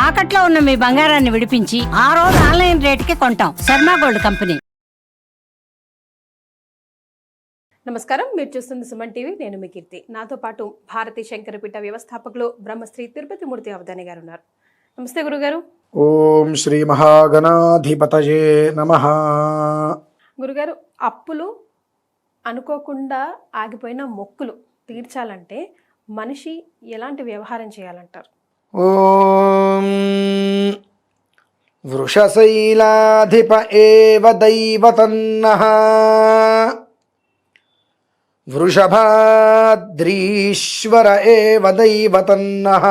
తాకట్లో ఉన్న మీ బంగారాన్ని విడిపించి ఆ రోజు ఆన్లైన్ రేటుకి కొంటాం. Sharma gold company. నమస్కారం, మీరు చూస్తుంది సుమన్ టీవీ. నేను మీ కీర్తి. నాతో పాటు భారతీ శంకరపీఠ వ్యవస్థాపకులు బ్రహ్మశ్రీ తిరుపతి మూర్తి అవధాని గారు ఉన్నారు. నమస్తే గురుగారు. ఓం శ్రీ మహాగణాధిపతయే నమః. గురుగారు, అప్పులు అనుకోకుండా ఆగిపోయిన మొక్కులు తీర్చాలంటే మనిషి ఎలాంటి వ్యవహారం చేయాలంటారు? ఓం వృషశైలాధిప ఏవ దైవతన్నః వృషభాద్రీశ్వర ఏవ దైవతన్నః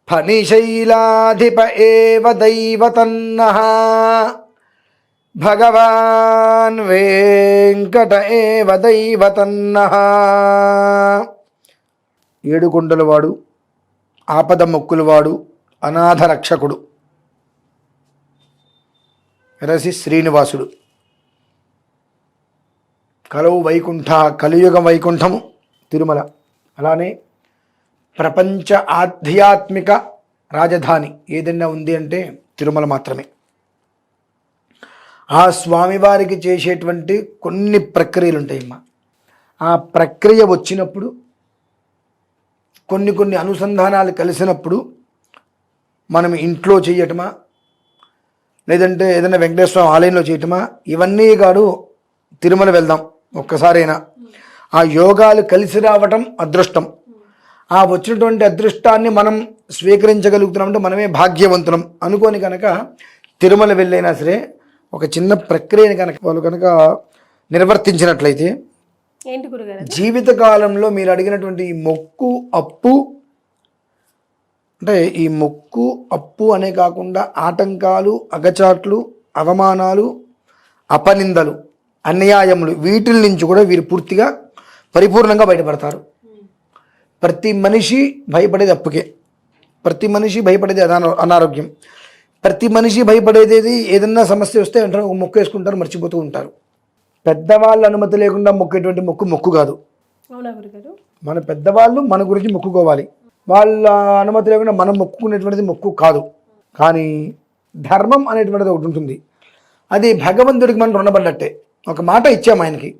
ఫణిశైలాధిప ఏవ దైవతన్నః భగవాన్ వెంకట ఏవ దైవతన్నః. ఏడుకొండలవాడు, ఆపద మొక్కులవాడు, అనాథ రక్షకుడు రసి శ్రీనివాసుడు. కలవు వైకుంఠ, కలియుగ వైకుంఠము తిరుమల. అలానే ప్రపంచ ఆధ్యాత్మిక రాజధాని ఏదైనా ఉంది అంటే తిరుమల మాత్రమే. ఆ స్వామివారికి చేసేటువంటి కొన్ని ప్రక్రియలు ఉంటాయమ్మా. ఆ ప్రక్రియ వచ్చినప్పుడు కొన్ని అనుసంధానాలు కలిసినప్పుడు మనం ఇంట్లో చేయటమా, లేదంటే ఏదైనా వెంకటేశ్వర ఆలయంలో చేయటమా, ఇవన్నీ కాదు తిరుమల వెళ్దాం ఒక్కసారైనా. ఆ యోగాలు కలిసి రావటం అదృష్టం. ఆ వచ్చినటువంటి అదృష్టాన్ని మనం స్వీకరించగలుగుతున్నామంటే మనమే భాగ్యవంతులం అనుకోని కనుక తిరుమల వెళ్ళైనా సరే ఒక చిన్న ప్రక్రియని కనుక వాళ్ళు కనుక నిర్వర్తించినట్లయితే ఏంటి గురుగారు? జీవితకాలంలో మీరు అడిగినటువంటి ఈ మొక్కు అప్పు, అంటే ఈ మొక్కు అప్పు అనే కాకుండా ఆటంకాలు, అగచాట్లు, అవమానాలు, అపనిందలు, అన్యాయములు, వీటిల నుంచి కూడా వీరు పూర్తిగా పరిపూర్ణంగా బయటపడతారు. ప్రతి మనిషి భయపడేది అప్పుకే, ప్రతి మనిషి భయపడేది అనారోగ్యం, ప్రతి మనిషి భయపడేది ఏదన్నా సమస్య వస్తే అంటారు ఒక మొక్కు వేసుకుంటారు, మర్చిపోతూ ఉంటారు. పెద్దవాళ్ళ అనుమతి లేకుండా మొక్కేటువంటి మొక్కు కాదు. అవునా గురుగారు? మన పెద్దవాళ్ళు మన గురించి మొక్కుకోవాలి. వాళ్ళ అనుమతి లేకుండా మనం మొక్కుకునేటువంటిది మొక్కు కాదు. కానీ ధర్మం అనేటువంటిది ఒకటి ఉంటుంది. అది భగవంతుడికి మనం రుణపడ్డట్టే. ఒక మాట ఇచ్చాము ఆయనకి,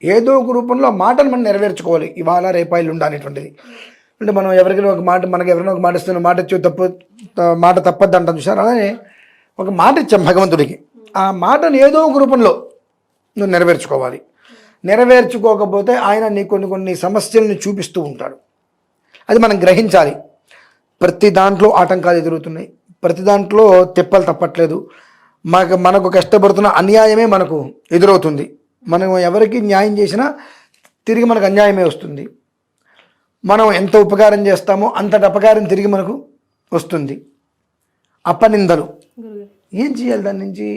ఏదో ఒక రూపంలో ఆ మాటను మనం నెరవేర్చుకోవాలి. ఇవాళ రేపాయిలు ఉండాలనేటువంటిది. అంటే మనం ఎవరికైనా ఒక మాట, మనకి ఎవరైనా ఒక మాట ఇస్తున్న మాట ఇచ్చి మాట తప్పద్దు అంటాం చూసారు. అలానే ఒక మాట ఇచ్చాం భగవంతుడికి, ఆ మాటను ఏదో ఒక రూపంలో నువ్వు నెరవేర్చుకోవాలి. నెరవేర్చుకోకపోతే ఆయన నీ కొన్ని సమస్యలను చూపిస్తూ ఉంటాడు. అది మనం గ్రహించాలి. ప్రతి దాంట్లో ఆటంకాలు ఎదురుతున్నాయి, ప్రతి దాంట్లో తెప్పలు తప్పట్లేదు. మనకు కష్టపడుతున్న అన్యాయమే మనకు ఎదురవుతుంది. మనం ఎవరికి న్యాయం చేసినా తిరిగి మనకు అన్యాయమే వస్తుంది. మనం ఎంత ఉపకారం చేస్తామో అంతటి అపకారం తిరిగి మనకు వస్తుంది. అపనిందలు ఏం చేయాలి? దాని నుంచి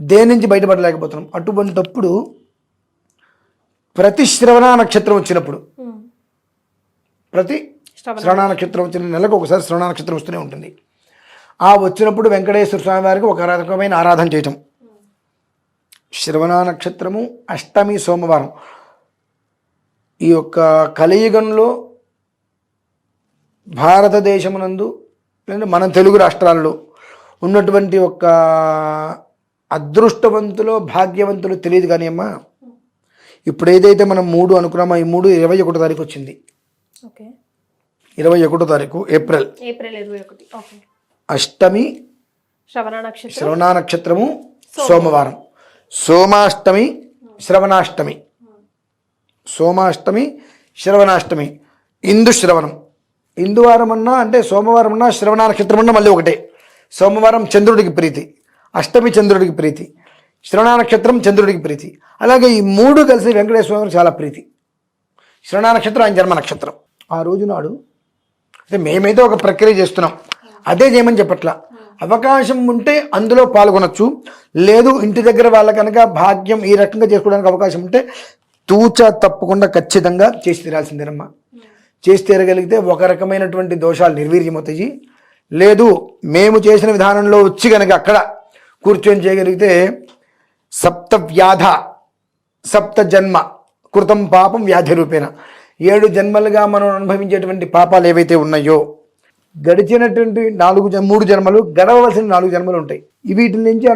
దేని నుంచి బయటపడలేకపోతున్నాం. అటువంటప్పుడు ప్రతి శ్రవణ నక్షత్రం వచ్చినప్పుడు, ప్రతి శ్రవణ నక్షత్రం వచ్చిన నెలకు ఒకసారి శ్రవణ నక్షత్రం వస్తూనే ఉంటుంది. ఆ వచ్చినప్పుడు వెంకటేశ్వర స్వామి వారికి ఒక రకమైన ఆరాధన చేయటం. శ్రవణ నక్షత్రము అష్టమి సోమవారం. ఈ యొక్క కలియుగంలో భారతదేశమునందు లేదా మన తెలుగు రాష్ట్రాల్లో ఉన్నటువంటి ఒక అదృష్టవంతులో భాగ్యవంతులు తెలియదు. కానీ అమ్మా, ఇప్పుడు ఏదైతే మనం 3 అనుకున్నామో ఈ 3 21 తారీఖు వచ్చింది. 21 తారీఖు ఏప్రిల్ 21. అష్టమి శ్రవణ నక్షత్రము సోమవారం. సోమాష్టమి శ్రవణాష్టమి, సోమాష్టమి శ్రవణాష్టమి, ఇందు శ్రవణం. ఇందువారం అన్నా అంటే సోమవారం అన్నా శ్రవణ నక్షత్రం అన్నా మళ్ళీ ఒకటే. సోమవారం చంద్రుడికి ప్రీతి, అష్టమి చంద్రుడికి ప్రీతి, శ్రవణ నక్షత్రం చంద్రుడికి ప్రీతి. అలాగే ఈ 3 కలిసి వెంకటేశ్వర స్వామికి చాలా ప్రీతి. శ్రవణ నక్షత్రం ఆయన జన్మ నక్షత్రం. ఆ రోజు నాడు అంటే మేమైతే ఒక ప్రక్రియ చేస్తున్నాం, అదే చేయమని చెప్పట్లా. అవకాశం ఉంటే అందులో పాల్గొనొచ్చు, లేదు ఇంటి దగ్గర వాళ్ళ కనుక భాగ్యం ఈ రకంగా చేసుకోవడానికి అవకాశం ఉంటే తూచా తప్పకుండా ఖచ్చితంగా చేసి తీరాల్సిందేనమ్మా. చేసి తీరగలిగితే ఒక రకమైనటువంటి దోషాలు నిర్వీర్యమవుతాయి. లేదు మేము చేసిన విధానంలో వచ్చి కనుక అక్కడ కూర్చొని చేయగలిగితే సప్త వ్యాధ సప్త జన్మ కృతం పాపం వ్యాధి రూపేణ 7 జన్మలుగా మనం అనుభవించేటువంటి పాపాలు ఏవైతే ఉన్నాయో గడిచినటువంటి 3 జన్మలు, గడవలసిన 4 జన్మలు ఉంటాయి. వీటి నుంచి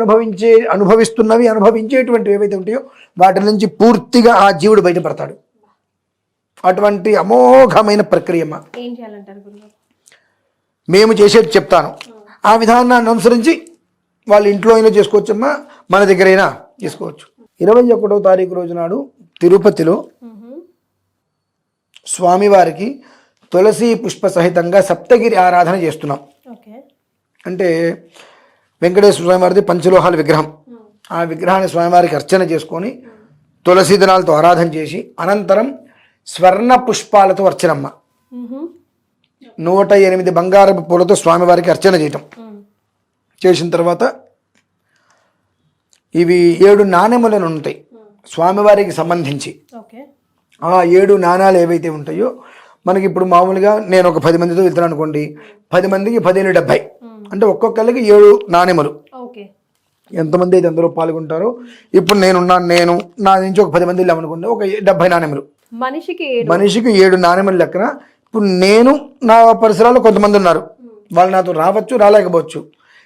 అనుభవించేటువంటివి ఏవైతే ఉంటాయో వాటి నుంచి పూర్తిగా ఆ జీవుడు బయటపడతాడు. అటువంటి అమోఘమైన ప్రక్రియమ్మ. ఏం చేయాలంటారు గురుగారు? మేము చేసేది చెప్తాను, ఆ విధానాన్ని అనుసరించి వాళ్ళు ఇంట్లో అయినా చేసుకోవచ్చమ్మా, మన దగ్గరైనా చేసుకోవచ్చు. 21వ తారీఖు రోజు నాడు తిరుపతిలో స్వామివారికి తులసి పుష్ప సహితంగా సప్తగిరి ఆరాధన చేస్తున్నాం. అంటే వెంకటేశ్వర స్వామివారిది పంచలోహాల విగ్రహం. ఆ విగ్రహాన్ని స్వామివారికి అర్చన చేసుకొని తులసి దళాలతో ఆరాధన చేసి అనంతరం స్వర్ణ పుష్పాలతో అర్చనమ్మ. 108 బంగారపు పూలతో స్వామివారికి అర్చన చేయటం. చేసిన తర్వాత ఇవి 7 నాణెములను ఉంటాయి స్వామివారికి సంబంధించి. ఆ 7 నాణాలు ఏవైతే ఉంటాయో మనకి ఇప్పుడు మామూలుగా నేను ఒక 10 మందితో వెళ్తాను అనుకోండి, 10 మందికి 10 70, అంటే ఒక్కొక్కరికి 7 నాణెములు. ఎంతమంది అయితే అందులో పాల్గొంటారో, ఇప్పుడు నేను నా నుంచి ఒక 10 మంది వెళ్ళామనుకోండి, ఒక 70 నాణెములు. మనిషికి 7 నాణెములు లెక్కన. ఇప్పుడు నేను నా పరిసరాల్లో కొంతమంది ఉన్నారు, వాళ్ళు నాతో రావచ్చు రాలేకపోవచ్చు.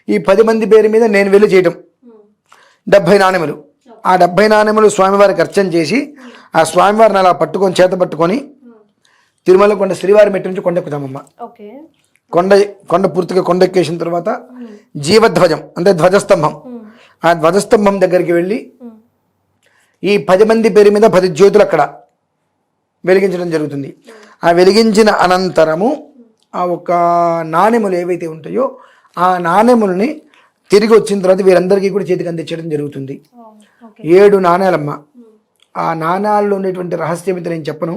ఈ 10 మంది పేరు మీద నేను వెళ్ళి చేయటం 70 నాణెములు. ఆ 70 నాణెములు స్వామివారికి అర్చన చేసి ఆ స్వామివారిని అలా పట్టుకొని చేత పట్టుకొని తిరుమల కొండ శ్రీవారి మెట్టు నుంచి కొండెక్కుతామమ్మ. కొండ పూర్తిగా కొండెక్కేసిన తర్వాత జీవధ్వజం అంటే ధ్వజస్తంభం, ఆ ధ్వజస్తంభం దగ్గరికి వెళ్ళి ఈ 10 మంది పేరు మీద 10 జ్యోతులు అక్కడ వెలిగించడం జరుగుతుంది. ఆ వెలిగించిన అనంతరము ఆ ఒక నాణెములు ఏవైతే ఉంటాయో ఆ నాణెములని తిరిగి వచ్చిన తర్వాత వీరందరికీ కూడా చేతికి అందించడం జరుగుతుంది. 7 నాణేలమ్మ. ఆ నాణాల్లో ఉండేటువంటి రహస్యం అయితే నేను చెప్పను,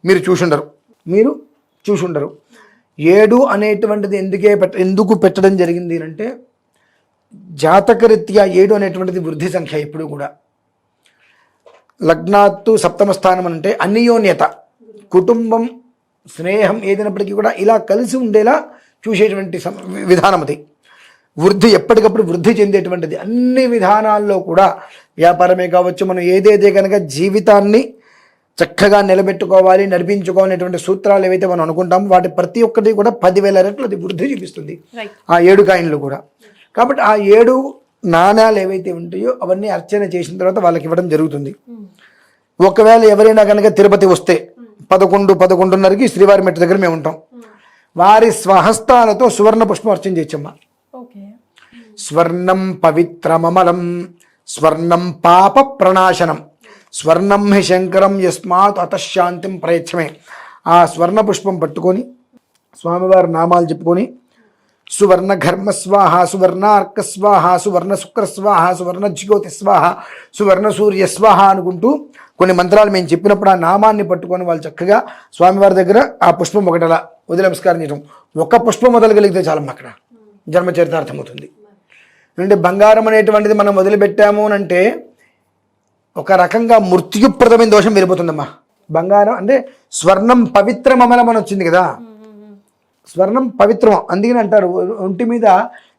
మీరు చూసుండరు. 7 అనేటువంటిది ఎందుకు పెట్టడం జరిగింది అంటే జాతకరీత్యా 7 అనేటువంటిది వృద్ధి సంఖ్య. ఎప్పుడు కూడా లగ్నాత్తు సప్తమ స్థానం అంటే అన్యోన్యత, కుటుంబం, స్నేహం ఏదైనప్పటికీ కూడా ఇలా కలిసి ఉండేలా చూసేటువంటి విధానం అది. వృద్ధి ఎప్పటికప్పుడు వృద్ధి చెందేటువంటిది. అన్ని విధానాల్లో కూడా వ్యాపారమే కావచ్చు, మనం ఏదైతే కనుక జీవితాన్ని చక్కగా నిలబెట్టుకోవాలి, నడిపించుకోవాలనేటువంటి సూత్రాలు ఏవైతే మనం అనుకుంటామో వాటి ప్రతి ఒక్కటి కూడా 10,000 రెట్లు అది వృద్ధి చూపిస్తుంది ఆ 7 కాయిన్లు కూడా. కాబట్టి ఆ 7 నాణాలు ఏవైతే ఉంటాయో అవన్నీ అర్చన చేసిన తర్వాత వాళ్ళకి ఇవ్వడం జరుగుతుంది. ఒకవేళ ఎవరైనా కనుక తిరుపతి వస్తే 11:30కి శ్రీవారి మెట్టు దగ్గర మేము ఉంటాం. వారి స్వహస్తాలతో సువర్ణ పుష్పం అర్చన చేయొచ్చమ్మా. స్వర్ణం పవిత్రమమలం స్వర్ణం పాప ప్రణాశనం స్వర్ణం హి శంకరం యస్మాత్ అతశాంతిం ప్రయచ్చమే. ఆ స్వర్ణ పుష్పం పట్టుకొని స్వామివారి నామాలు చెప్పుకొని సువర్ణ ఘర్మ స్వాహ, సువర్ణ అర్క స్వాహ, సువర్ణ శుక్ర స్వాహ, సువర్ణ జ్యోతి స్వాహ, సువర్ణ సూర్య స్వాహ అనుకుంటూ కొన్ని మంత్రాలు మేము చెప్పినప్పుడు ఆ నామాన్ని పట్టుకొని వాళ్ళు చక్కగా స్వామివారి దగ్గర ఆ పుష్పం ఒకటలా వదిలి నమస్కారం చేయడం. ఒక పుష్పం వదలగలిగితే చాలమ్మ, అక్కడ జన్మ చరితార్థమవుతుంది. అంటే బంగారం అనేటువంటిది మనం వదిలిపెట్టాము అని అంటే ఒక రకంగా మృత్యుప్రదమైన దోషం వెళ్ళిపోతుందమ్మా. బంగారం అంటే స్వర్ణం పవిత్రం అమలం అని వచ్చింది కదా, స్వర్ణం పవిత్రం. అందుకని అంటారు ఒంటి మీద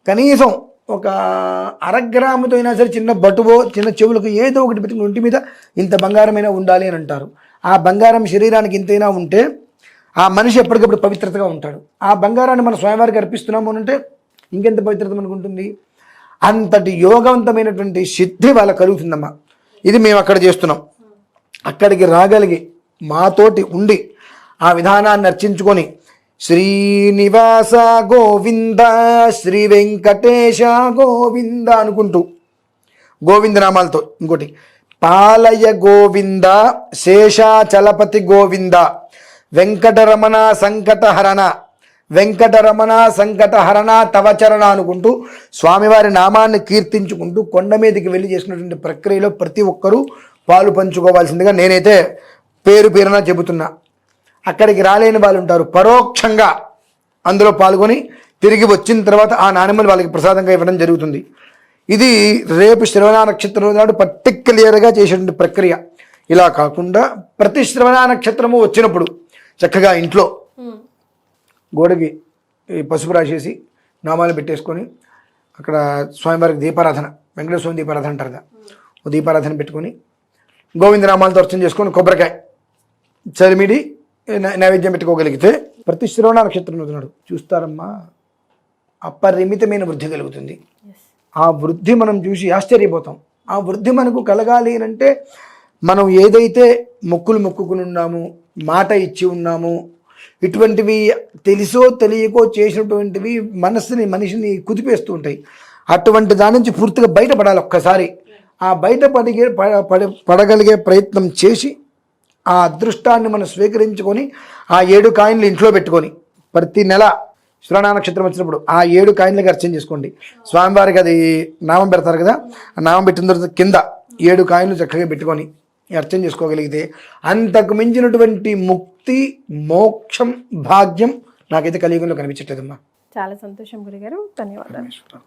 కనీసం ఒక 1/2 గ్రాముతో అయినా సరే చిన్న బటువో చిన్న చెవులకు ఏదో ఒకటి పెట్టుకుని ఒంటి మీద ఇంత బంగారమైనా ఉండాలి అని అంటారు. ఆ బంగారం శరీరానికి ఇంతైనా ఉంటే ఆ మనిషి ఎప్పటికప్పుడు పవిత్రతగా ఉంటాడు. ఆ బంగారాన్ని మనం స్వామివారికి అర్పిస్తున్నాము అంటే ఇంకెంత పవిత్రత మనకు ఉంటుంది. అంతటి యోగవంతమైనటువంటి సిద్ధి వాళ్ళకి కలుగుతుందమ్మా. ఇది మేము అక్కడ చేస్తున్నాం. అక్కడికి రాగలిగి మాతోటి ఉండి ఆ విధానాన్ని అర్చించుకొని శ్రీనివాస గోవింద, శ్రీ వెంకటేశ గోవింద అనుకుంటూ గోవిందనామాలతో, ఇంకోటి పాలయ గోవింద, శేషాచలపతి గోవింద, వెంకటరమణ సంకటహరణ, వెంకటరమణ సంకటహరణ తవచరణ అనుకుంటూ స్వామివారి నామాన్ని కీర్తించుకుంటూ కొండ మీదకి వెళ్ళి చేసినటువంటి ప్రక్రియలో ప్రతి ఒక్కరూ పాలు పంచుకోవాల్సిందిగా నేనైతే పేరున చెబుతున్నా. అక్కడికి రాలేని వాళ్ళు ఉంటారు, పరోక్షంగా అందులో పాల్గొని తిరిగి వచ్చిన తర్వాత ఆ నాణెములు వాళ్ళకి ప్రసాదంగా ఇవ్వడం జరుగుతుంది. ఇది రేపు శ్రవణ నక్షత్రం నాడు పర్టిక్యులర్గా చేసేటువంటి ప్రక్రియ. ఇలా కాకుండా ప్రతి శ్రవణ నక్షత్రము వచ్చినప్పుడు చక్కగా ఇంట్లో గోడకి పసుపు రాసేసి నామాలు పెట్టేసుకొని అక్కడ స్వామివారికి దీపారాధన, వెంకటేశ్వర స్వామి దీపారాధన అంటారు కదా, దీపారాధన పెట్టుకొని గోవిందనామాలతో అర్చన చేసుకొని కొబ్బరికాయ చరిమిడి నైవేద్యం పెట్టుకోగలిగితే ప్రతి శ్రవణ నక్షత్రం నాడు చూస్తారమ్మా అపరిమితమైన వృద్ధి కలుగుతుంది. ఆ వృద్ధి మనం చూసి ఆశ్చర్యపోతాం. ఆ వృద్ధి మనకు కలగాలి అంటే మనం ఏదైతే మొక్కులు మొక్కుకుని ఉన్నాము, మాట ఇచ్చి ఉన్నాము, ఇటువంటివి తెలుసో తెలియకో చేసినటువంటివి మనిషిని కుదిపేస్తూ ఉంటాయి. అటువంటి దాని నుంచి పూర్తిగా బయటపడాలి. ఒక్కసారి ఆ పడగలిగే ప్రయత్నం చేసి ఆ అదృష్టాన్ని మనం స్వీకరించుకొని ఆ 7 కాయిన్లు ఇంట్లో పెట్టుకొని ప్రతి నెల శ్రవణ నక్షత్రం వచ్చినప్పుడు ఆ 7 కాయిన్లకి అర్చన చేసుకోండి. స్వామివారికి అది నామం పెడతారు కదా, ఆ నామం పెట్టిన తర్వాత కింద 7 కాయిన్లు చక్కగా పెట్టుకొని అర్చన చేసుకోగలిగితే అంతకు మించినటువంటి ముక్తి, మోక్షం, భాగ్యం నాకైతే కలియుగంలో కనిపించట్లేదమ్మా. చాలా సంతోషం గురుగారు, ధన్యవాదాలు.